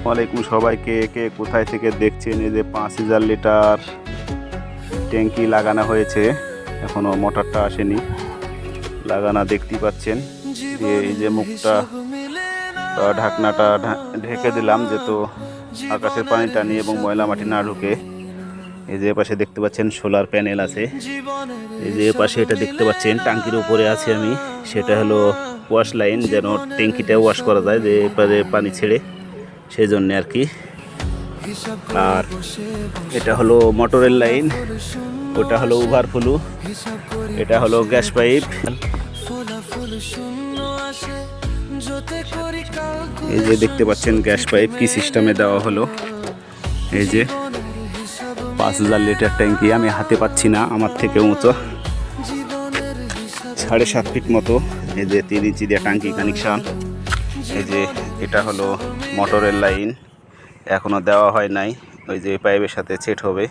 ওয়ালাইকুম সবাইকে, কে কোথায় থেকে দেখছেন। এই যে 5000 লিটার ট্যাঙ্কি লাগানো হয়েছে, এখনো মোটরটা আসেনি, লাগানো দেখতেই পাচ্ছেন। এই যে মুখটা ঢাকনাটা ঢেকে দিলাম, যেহেতু আকাশের পানি টানি এবং ময়লা মাটি না ঢুকে। এই যে পাশে দেখতে পাচ্ছেন সোলার প্যানেল আছে। এই যে পাশে এটা দেখতে পাচ্ছেন ট্যাঙ্কির উপরে আছে আমি, সেটা হলো ওয়াশ লাইন, যেন ট্যাঙ্কিটা ওয়াশ করা যায়, যে এপারে পানি ছেড়ে, সেই জন্যে আর কি। আর এটা হলো মোটরের লাইন, ওটা হলো ওভারফ্লো, এটা হলো গ্যাস পাইপ। এই যে দেখতে পাচ্ছেন গ্যাস পাইপ কি সিস্টেমে দেওয়া হলো। এই যে 5000 লিটার ট্যাঙ্কি, আমি হাতে পাচ্ছি না, আমার থেকে উঁচু 7.5 ফিট মতো। এই যে 3 ইঞ্চি দিয়ে ট্যাঙ্কি কানেকশান। এই যে এটা হলো মোটরের লাইন, এখনো দেওয়া হয় নাই, ওই যে পাইপের সাথে সেট হবে।